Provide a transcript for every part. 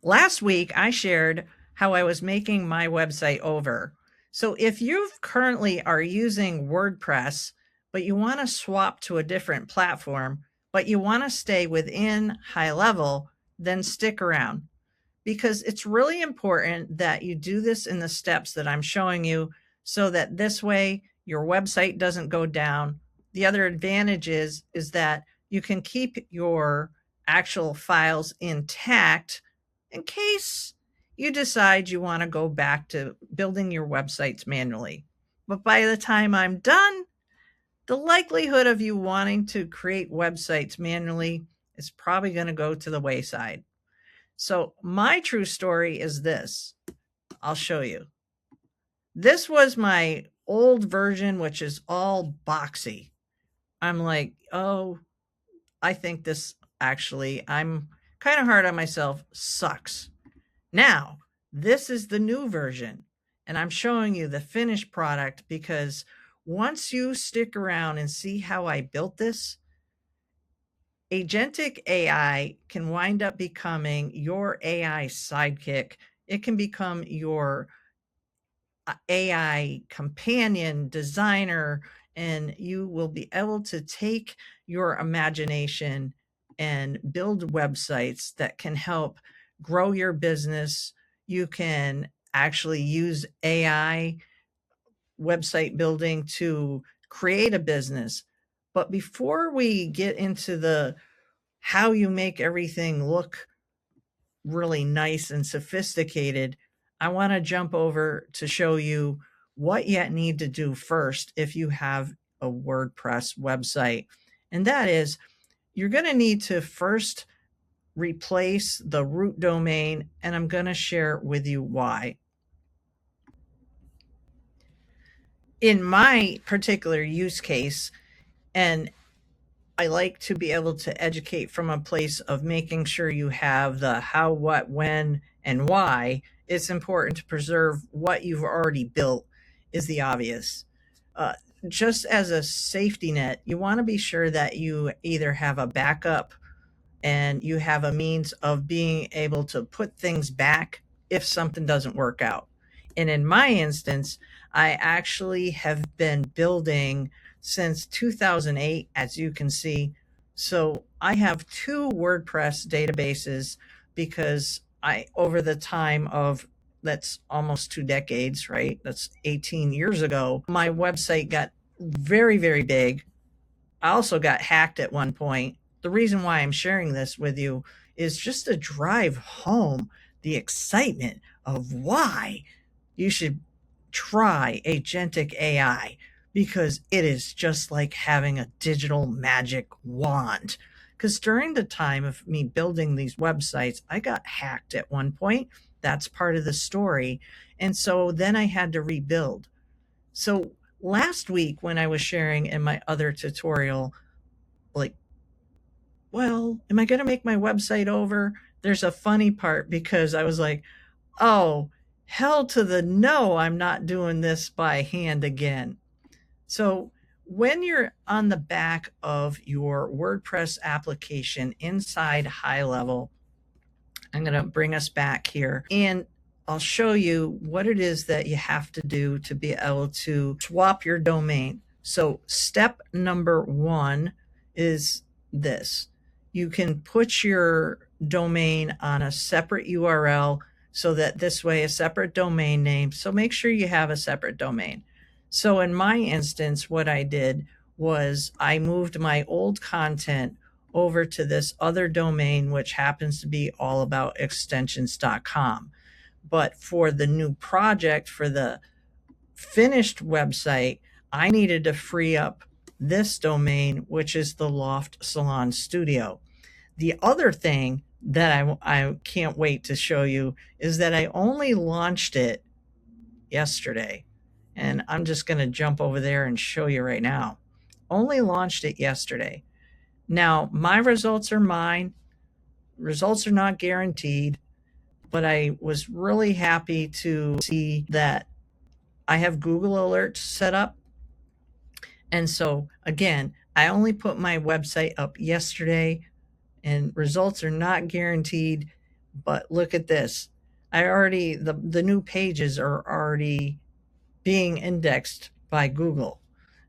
Last week, I shared how I was making my website over. So if you currently are using WordPress, but you want to swap to a different platform, but you want to stay within HighLevel, then stick around because it's really important that you do this in the steps that I'm showing you so that this way your website doesn't go down. The other advantage is that you can keep your actual files intact in case you decide you want to go back to building your websites manually. But by the time I'm done, the likelihood of you wanting to create websites manually is probably going to go to the wayside. So my true story is this. I'll show you. This was my old version, which is all boxy. I'm like, oh, I think this actually, I'm kind of hard on myself, sucks. Now, this is the new version, and I'm showing you the finished product because once you stick around and see how I built this, agentic AI can wind up becoming your AI sidekick. It can become your AI companion, designer, and you will be able to take your imagination and build websites that can help grow your business. You can actually use AI website building to create a business. But before we get into the how you make everything look really nice and sophisticated, I want to jump over to show you what you need to do first if you have a WordPress website. And that is, you're going to need to first replace the root domain, and I'm going to share with you why. In my particular use case, and I like to be able to educate from a place of making sure you have the how, what, when, and why. It's important to preserve what you've already built, is the obvious. Uh, just as a safety net, you want to be sure that you either have a backup and you have a means of being able to put things back if something doesn't work out. And in my instance, I actually have been building since 2008, as you can see. So I have two WordPress databases because over the time of, that's almost 2 decades, right? That's 18 years ago. My website got very, very big. I also got hacked at one point. The reason why I'm sharing this with you is just to drive home the excitement of why you should try agentic AI, because it is just like having a digital magic wand. Because during the time of me building these websites, I got hacked at one point. That's part of the story. And so then I had to rebuild. So last week, when I was sharing in my other tutorial, like, well, am I going to make my website over? There's a funny part because I was like, oh, hell to the no, I'm not doing this by hand again. So when you're on the back of your WordPress application inside HighLevel, I'm going to bring us back here and I'll show you what it is that you have to do to be able to swap your domain. So step number one is this. You can put your domain on a separate URL so that this way a separate domain name. So make sure you have a separate domain. So in my instance, what I did was I moved my old content over to this other domain, which happens to be allaboutextensions.com. But for the new project, for the finished website, I needed to free up this domain, which is the Loft Salon Studio. The other thing that I can't wait to show you is that I only launched it yesterday. And I'm just going to jump over there and show you right now. Only launched it yesterday. Now, my results are mine. Results are not guaranteed, but I was really happy to see that I have Google Alerts set up. And so, again, I only put my website up yesterday, and results are not guaranteed, But look at this. The new pages are already being indexed by Google.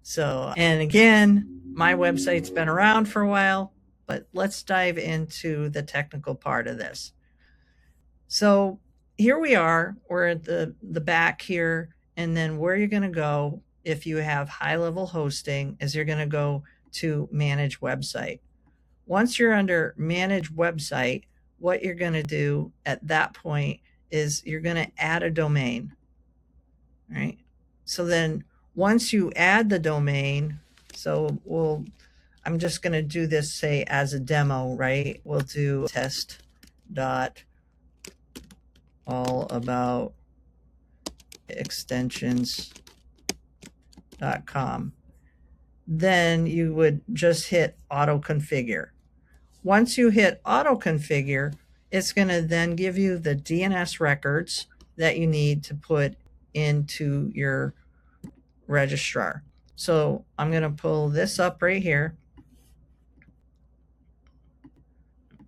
So, and again, my website's been around for a while, but let's dive into the technical part of this. So here we are, we're at the back here, and then where you're going to go if you have HighLevel hosting is you're going to go to manage website. Once you're under manage website, what you're going to do at that point is you're going to add a domain, right? So then once you add the domain, I'm just going to do this, say, as a demo, right? We'll do test dot all about extensions.com. Then you would just hit auto configure. Once you hit auto configure, it's going to then give you the DNS records that you need to put into your registrar. So I'm going to pull this up right here.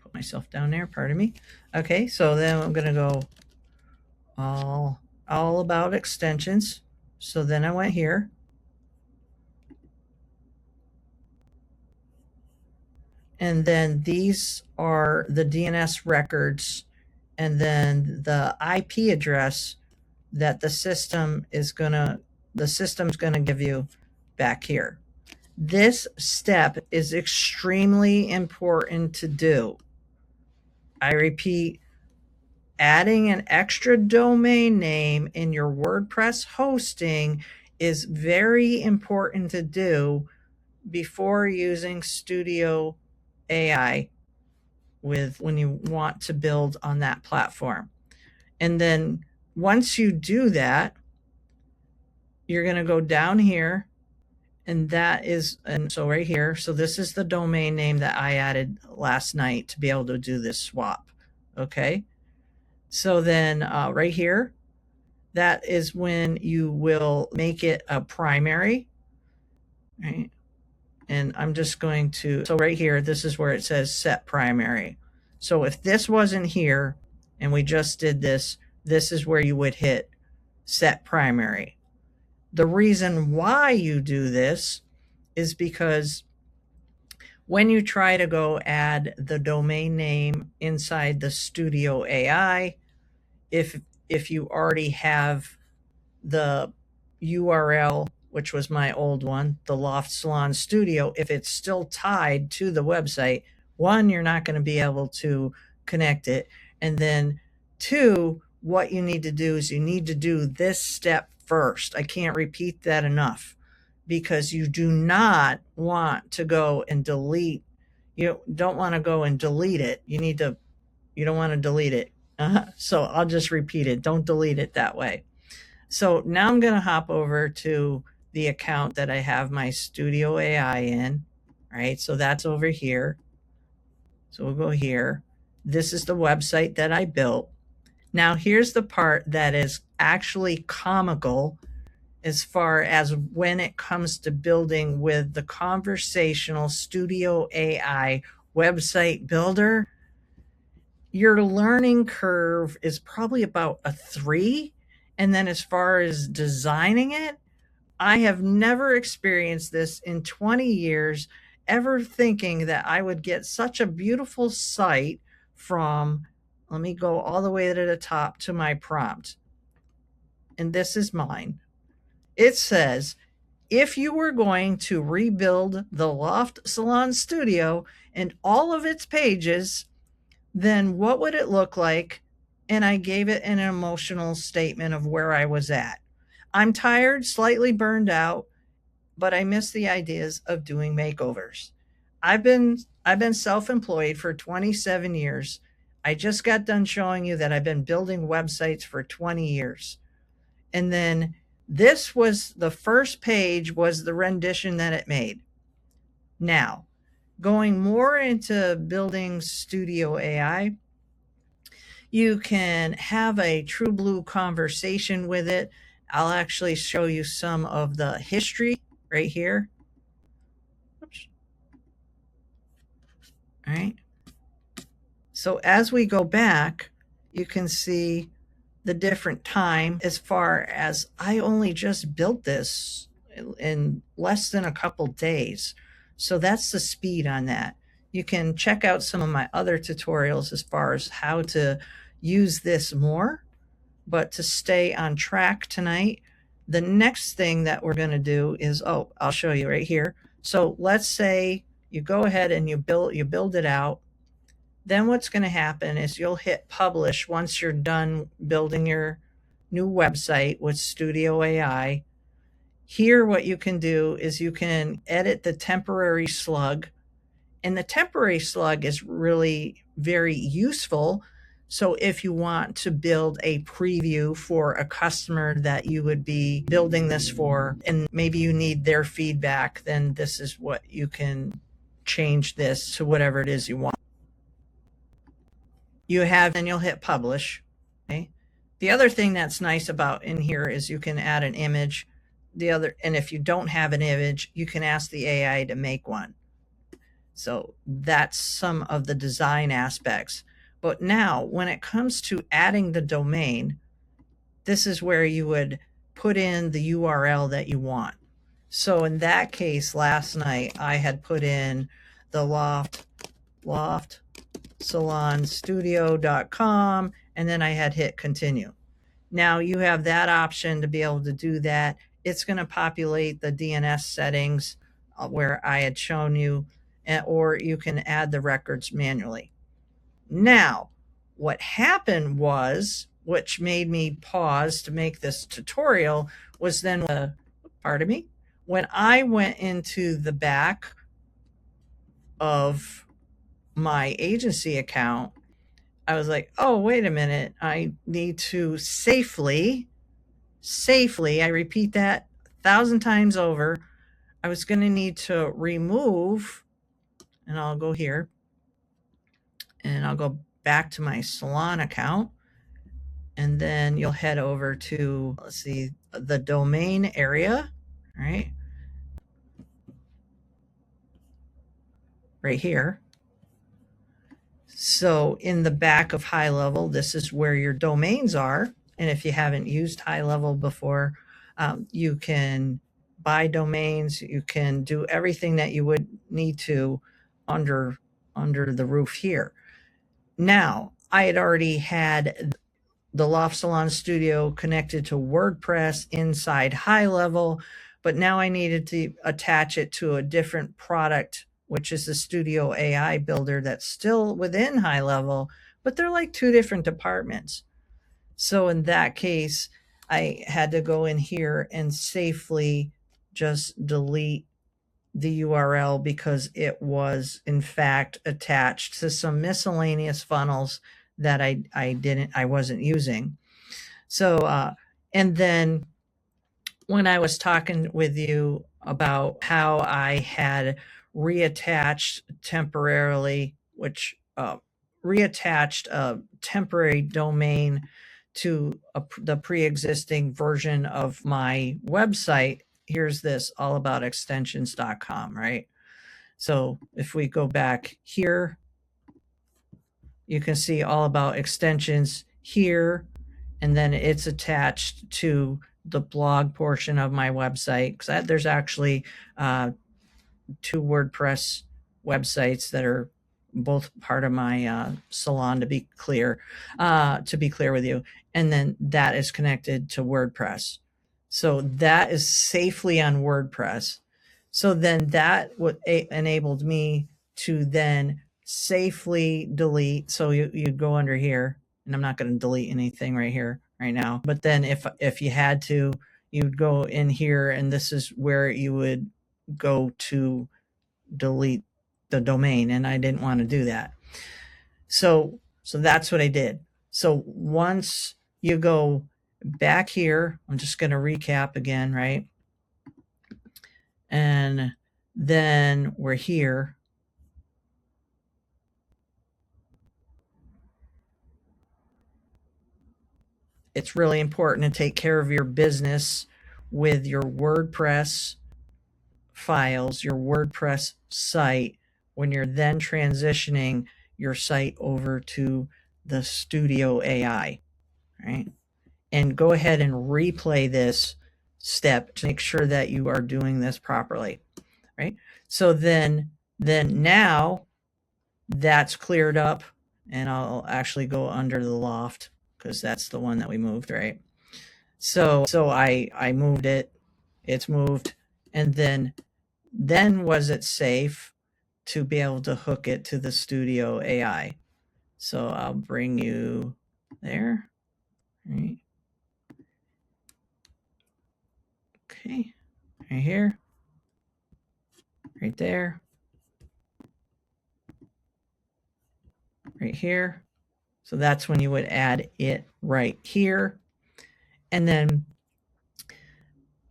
Put myself down there, pardon me. Okay, so then I'm going to go all about extensions. So then I went here. And then these are the DNS records and then the IP address that the system's going to give you back here. This step is extremely important to do. I repeat, adding an extra domain name in your WordPress hosting is very important to do before using Studio AI when you want to build on that platform. And then once you do that, you're going to go down here, and so right here, so this is the domain name that I added last night to be able to do this swap. Okay. So then right here, that is when you will make it a primary, right? And I'm just going to, so right here, this is where it says set primary. So if this wasn't here and we just did this, this is where you would hit set primary. The reason why you do this is because when you try to go add the domain name inside the Studio AI, if you already have the URL, which was my old one, the Loft Salon Studio, if it's still tied to the website, one, you're not going to be able to connect it. And then two, what you need to do is you need to do this step first. I can't repeat that enough, because you do not want to go and delete. You don't want to go and delete it. You don't want to delete it. So I'll just repeat it. Don't delete it that way. So now I'm going to hop over to the account that I have my Studio AI in, right? So that's over here. So we'll go here. This is the website that I built. Now here's the part that is actually comical as far as when it comes to building with the conversational Studio AI website builder. Your learning curve is probably about a 3. And then as far as designing it, I have never experienced this in 20 years, ever thinking that I would get such a beautiful site from, let me go all the way to the top to my prompt. And this is mine. It says, if you were going to rebuild the Loft Salon Studio and all of its pages, then what would it look like? And I gave it an emotional statement of where I was at. I'm tired, slightly burned out, but I miss the ideas of doing makeovers. I've been self-employed for 27 years. I just got done showing you that I've been building websites for 20 years. And then this was the first page, was the rendition that it made. Now, going more into building Studio AI, you can have a true blue conversation with it. I'll actually show you some of the history right here. Oops. All right. So as we go back, you can see the different time. As far as I only just built this in less than a couple days. So that's the speed on that. You can check out some of my other tutorials as far as how to use this more. But to stay on track tonight, the next thing that we're going to do is, I'll show you right here. So let's say you go ahead and you build it out. Then what's going to happen is you'll hit publish once you're done building your new website with Studio AI. Here, what you can do is you can edit the temporary slug. And the temporary slug is really very useful. So if you want to build a preview for a customer that you would be building this for, and maybe you need their feedback, then this is what you can change this to whatever it is you want. You have, and you'll hit publish. Okay. The other thing that's nice about in here is you can add an image. And if you don't have an image, you can ask the AI to make one. So that's some of the design aspects. But now when it comes to adding the domain, this is where you would put in the URL that you want. So in that case, last night I had put in the loftsalonstudio.com, and then I had hit continue. Now you have that option to be able to do that. It's going to populate the DNS settings where I had shown you, or you can add the records manually. Now, what happened was, which made me pause to make this tutorial, was then, when I went into the back of my agency account, I was like, oh, wait a minute, I need to safely, I repeat that 1,000 times over, I was going to need to remove, and I'll go here, and I'll go back to my salon account, and then you'll head over to, let's see, the domain area, right here. So in the back of HighLevel, this is where your domains are. And if you haven't used HighLevel before, you can buy domains. You can do everything that you would need to under the roof here. Now, I had already had the Loft Salon Studio connected to WordPress inside HighLevel, but now I needed to attach it to a different product, which is the Studio AI builder that's still within HighLevel, but they're like two different departments. So in that case, I had to go in here and safely just delete the URL because it was in fact attached to some miscellaneous funnels that I wasn't using. So, and then when I was talking with you about how I had reattached temporarily, reattached a temporary domain to the pre-existing version of my website. Here's this allaboutextensions.com, right? So if we go back here, you can see all about extensions here, and then it's attached to the blog portion of my website, because there's actually two WordPress websites that are both part of my salon, to be clear with you. And then that is connected to WordPress. So that is safely on WordPress. So then that enabled me to then safely delete. So you go under here, and I'm not going to delete anything right here right now. But then if you had to, you'd go in here, and this is where you would go to delete the domain, and I didn't want to do that. So that's what I did. So once you go back here, I'm just going to recap again, right? And then we're here. It's really important to take care of your business with your WordPress files, your WordPress site, when you're then transitioning your site over to the Studio AI, right? And go ahead and replay this step to make sure that you are doing this properly, right? So then now that's cleared up, and I'll actually go under the loft because that's the one that we moved, right? So I moved it, it's moved, and then was it safe to be able to hook it to the Studio AI? So I'll bring you there, right? Okay, right here, right there, right here. So that's when you would add it right here. And then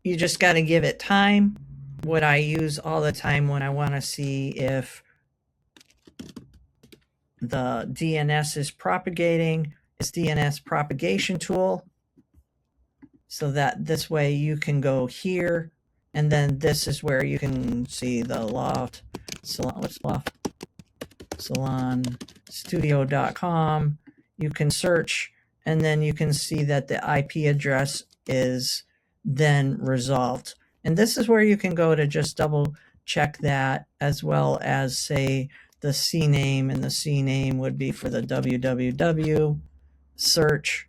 you just got to give it time. What I use all the time when I want to see if the DNS is propagating is DNS propagation tool. So that this way you can go here, and then this is where you can see the loft salon. What's loft? Salonstudio.com. You can search, and then you can see that the IP address is then resolved. And this is where you can go to just double check that, as well as say the CNAME, and the CNAME would be for the www search.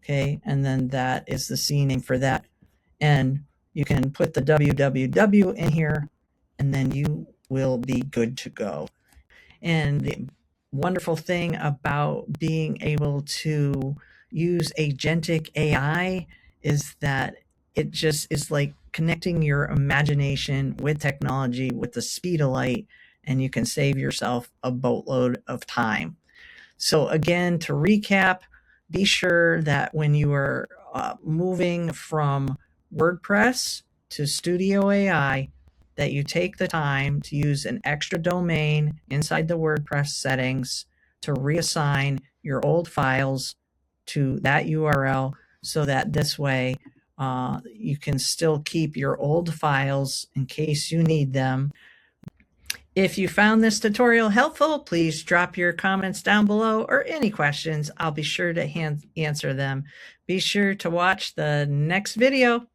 Okay, and then that is the CNAME for that. And you can put the www in here, and then you will be good to go. And the wonderful thing about being able to use agentic AI is that it just is like connecting your imagination with technology with the speed of light, and you can save yourself a boatload of time. So again, to recap, be sure that when you are moving from WordPress to Studio AI, that you take the time to use an extra domain inside the WordPress settings to reassign your old files to that URL, so that this way you can still keep your old files in case you need them. If you found this tutorial helpful, please drop your comments down below, or any questions. I'll be sure to answer them. Be sure to watch the next video.